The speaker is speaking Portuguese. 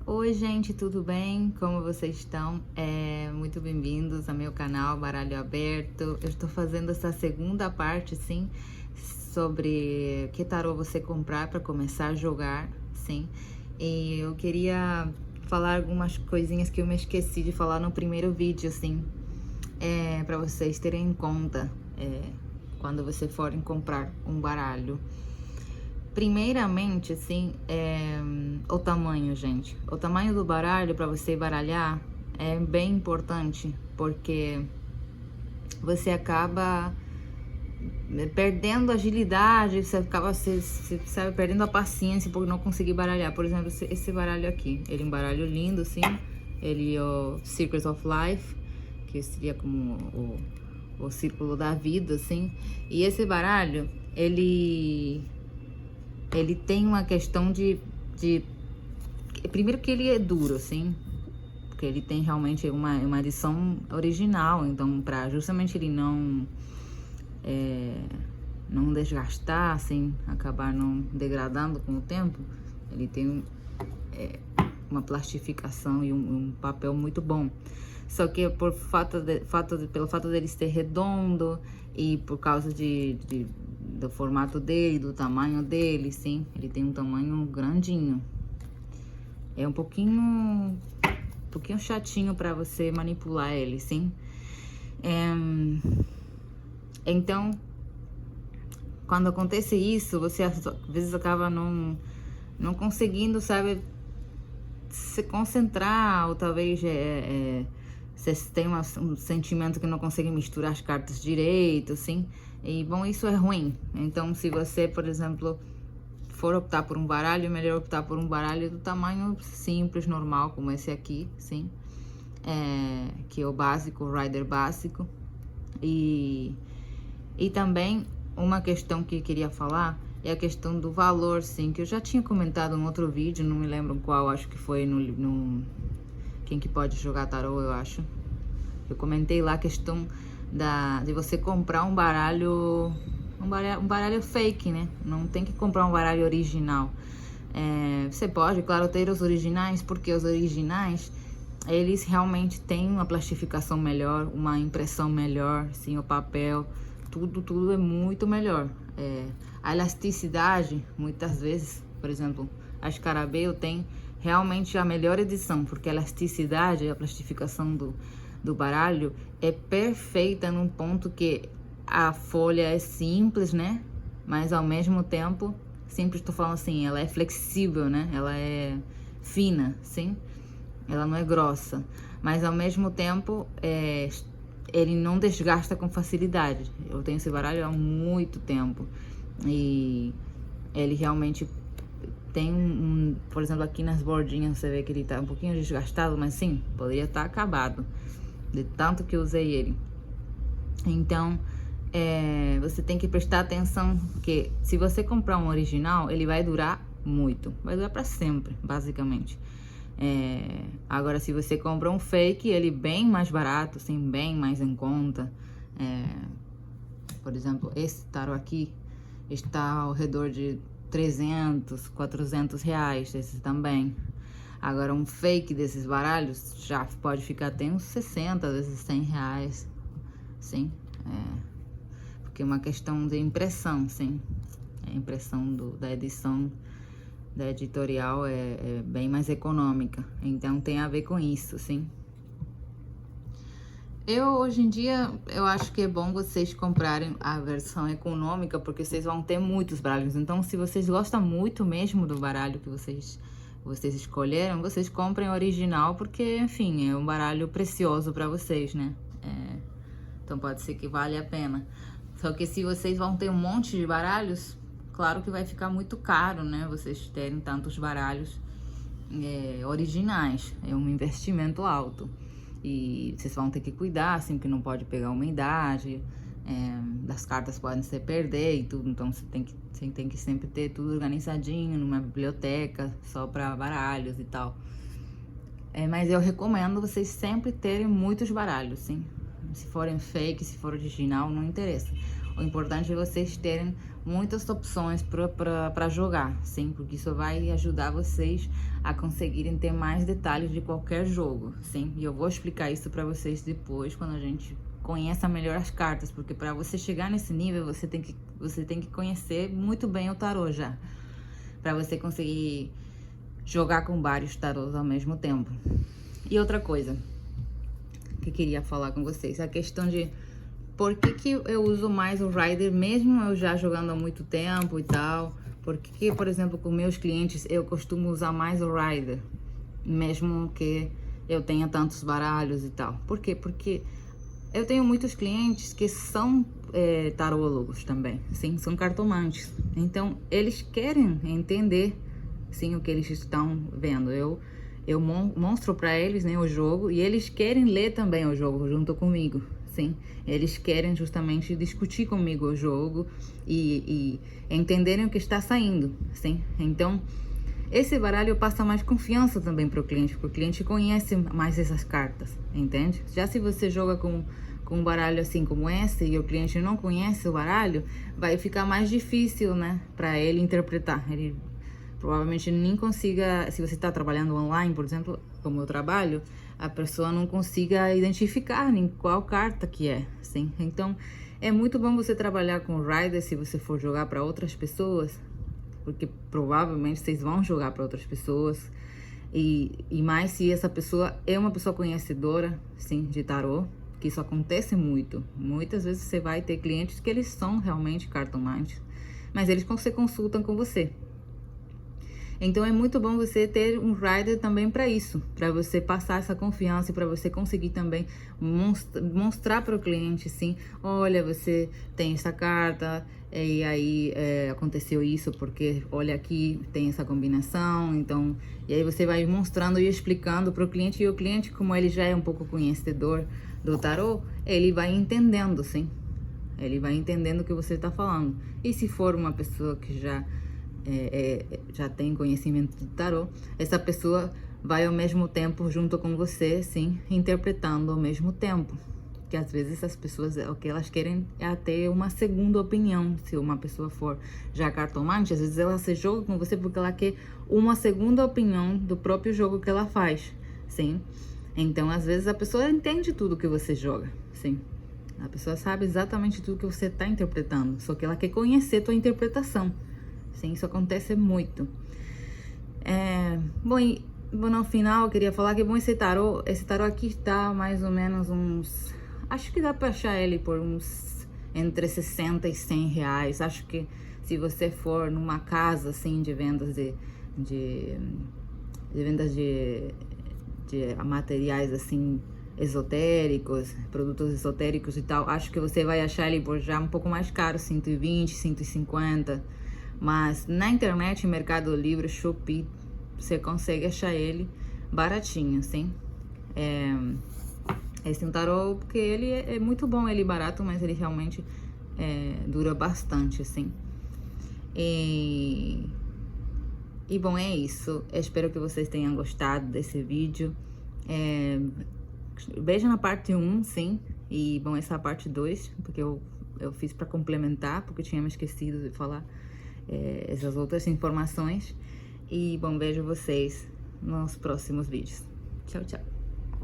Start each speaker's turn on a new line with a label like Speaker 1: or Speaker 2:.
Speaker 1: Oi, gente, tudo bem? Como vocês estão? Muito bem-vindos ao meu canal Baralho Aberto. Eu estou fazendo essa segunda parte, sim, sobre que tarô você comprar para começar a jogar, sim. E eu queria falar algumas coisinhas que eu me esqueci de falar no primeiro vídeo, sim, para vocês terem em conta quando você forem comprar um baralho. Primeiramente, assim, o tamanho, gente. O tamanho do baralho para você baralhar é bem importante, porque você acaba perdendo agilidade, você acaba sabe, perdendo a paciência por não conseguir baralhar. Por exemplo, esse baralho aqui, ele é um baralho lindo, assim, ele é o Circles of Life, que seria como o círculo da vida, assim. E esse baralho, ele tem uma questão de... Primeiro que ele é duro, assim, porque ele tem realmente uma edição original, então para justamente ele não desgastar, assim, acabar não degradando com o tempo, ele tem uma plastificação e um papel muito bom. Só que pelo fato dele ser redondo e por causa do formato dele, do tamanho dele, sim, ele tem um tamanho grandinho. É um pouquinho chatinho para você manipular ele, sim. Então, quando acontece isso, você às vezes acaba não conseguindo, sabe, se concentrar, ou talvez você tem um sentimento que não consegue misturar as cartas direito, assim. E, bom, isso é ruim. Então, se você, por exemplo, for optar por um baralho, é melhor optar por um baralho do tamanho simples, normal, como esse aqui, sim. Que é o básico, o Rider básico. E também uma questão que eu queria falar é a questão do valor, sim, que eu já tinha comentado em outro vídeo, não me lembro qual, acho que foi no Quem que pode jogar tarô, eu acho. Eu comentei lá a questão de você comprar um baralho fake, né? Não tem que comprar um baralho original. Você pode, claro, ter os originais, porque os originais, eles realmente têm uma plastificação melhor, uma impressão melhor, sim, o papel, tudo é muito melhor. A elasticidade, muitas vezes, por exemplo, a Scarabeo tem realmente a melhor edição, porque a elasticidade, a plastificação do baralho é perfeita num ponto que a folha é simples, né? Mas ao mesmo tempo, sempre estou falando assim, ela é flexível, né? Ela é fina, sim? Ela não é grossa, mas ao mesmo tempo ele não desgasta com facilidade. Eu tenho esse baralho há muito tempo e ele realmente tem por exemplo, aqui nas bordinhas você vê que ele tá um pouquinho desgastado, mas sim, poderia estar acabado de tanto que eu usei ele. Então, você tem que prestar atenção que se você comprar um original, ele vai durar muito, vai durar para sempre, basicamente. Agora, se você compra um fake, ele bem mais barato, assim, bem mais em conta. Por exemplo, esse tarô aqui está ao redor de 300, 400 reais, esse também. Agora, um fake desses baralhos já pode ficar até uns 60, às vezes 100 reais, sim. Porque é uma questão de impressão, sim. A impressão da edição da editorial é bem mais econômica, então tem a ver com isso, sim. Hoje em dia, eu acho que é bom vocês comprarem a versão econômica, porque vocês vão ter muitos baralhos. Então, se vocês gostam muito mesmo do baralho que vocês escolheram, vocês comprem o original, porque, enfim, é um baralho precioso para vocês, né? Então, pode ser que vale a pena. Só que se vocês vão ter um monte de baralhos, claro que vai ficar muito caro, né? Vocês terem tantos baralhos originais. É um investimento alto. E vocês vão ter que cuidar, assim, que não pode pegar umidade, das cartas podem se perder e tudo. Então, você tem que sempre ter tudo organizadinho numa biblioteca, só para baralhos e tal. Mas eu recomendo vocês sempre terem muitos baralhos, sim. Se forem fake, se for original, não interessa. O importante é vocês terem muitas opções para jogar, sim, porque isso vai ajudar vocês a conseguirem ter mais detalhes de qualquer jogo, sim. E eu vou explicar isso para vocês depois, quando a gente conheça melhor as cartas, porque para você chegar nesse nível, você tem que conhecer muito bem o tarô já, para você conseguir jogar com vários tarôs ao mesmo tempo. E outra coisa que eu queria falar com vocês, a questão de por que eu uso mais o Rider, mesmo eu já jogando há muito tempo e tal. Por que, por exemplo, com meus clientes eu costumo usar mais o Rider, mesmo que eu tenha tantos baralhos e tal. Por quê? Porque eu tenho muitos clientes que são tarólogos também, sim, são cartomantes. Então, eles querem entender, sim, o que eles estão vendo. Eu mostro para eles, né, o jogo, e eles querem ler também o jogo junto comigo, sim. Eles querem justamente discutir comigo o jogo e entenderem o que está saindo, sim. Então, esse baralho passa mais confiança também para o cliente, porque o cliente conhece mais essas cartas, entende? Já se você joga com um baralho assim como esse e o cliente não conhece o baralho, vai ficar mais difícil, né, para ele interpretar. Ele provavelmente nem consiga, se você está trabalhando online, por exemplo, como eu trabalho, a pessoa não consiga identificar nem qual carta que é, sim. Então, é muito bom você trabalhar com o Rider se você for jogar para outras pessoas, porque provavelmente vocês vão jogar para outras pessoas, e mais se essa pessoa é uma pessoa conhecedora, sim, de tarô, que isso acontece muito. Muitas vezes você vai ter clientes que eles são realmente cartomantes, mas eles se consultam com você. Então é muito bom você ter um Rider também para isso, para você passar essa confiança e para você conseguir também mostrar para o cliente, sim, olha, você tem essa carta e aí aconteceu isso porque olha aqui tem essa combinação, então, e aí você vai mostrando e explicando para o cliente, e o cliente, como ele já é um pouco conhecedor do tarô, ele vai entendendo, sim, ele vai entendendo o que você está falando. E se for uma pessoa que já tem conhecimento de tarô, essa pessoa vai ao mesmo tempo junto com você, sim, interpretando ao mesmo tempo. Que às vezes as pessoas, o que elas querem é ter uma segunda opinião. Se uma pessoa for já cartomante, às vezes ela se joga com você porque ela quer uma segunda opinião do próprio jogo que ela faz, sim. Então, às vezes a pessoa entende tudo que você joga, sim. A pessoa sabe exatamente tudo que você está interpretando, só que ela quer conhecer tua interpretação. Sim, isso acontece muito. Bom, no final eu queria falar que esse tarô aqui está mais ou menos uns... Acho que dá para achar ele por uns entre 60 e 100 reais. Acho que se você for numa casa assim de vendas de materiais assim esotéricos, produtos esotéricos e tal, acho que você vai achar ele por já um pouco mais caro, 120, 150. Mas na internet, Mercado Livre, Shopee, você consegue achar ele baratinho, sim. Esse é um tarô porque ele é muito bom, ele é barato, mas ele realmente dura bastante, assim. E bom, é isso. Eu espero que vocês tenham gostado desse vídeo. Veja na parte 1, sim. E bom, essa é a parte 2, porque eu fiz para complementar, porque eu tinha me esquecido de falar essas outras informações. E bom, vejo vocês nos próximos vídeos. Tchau, tchau.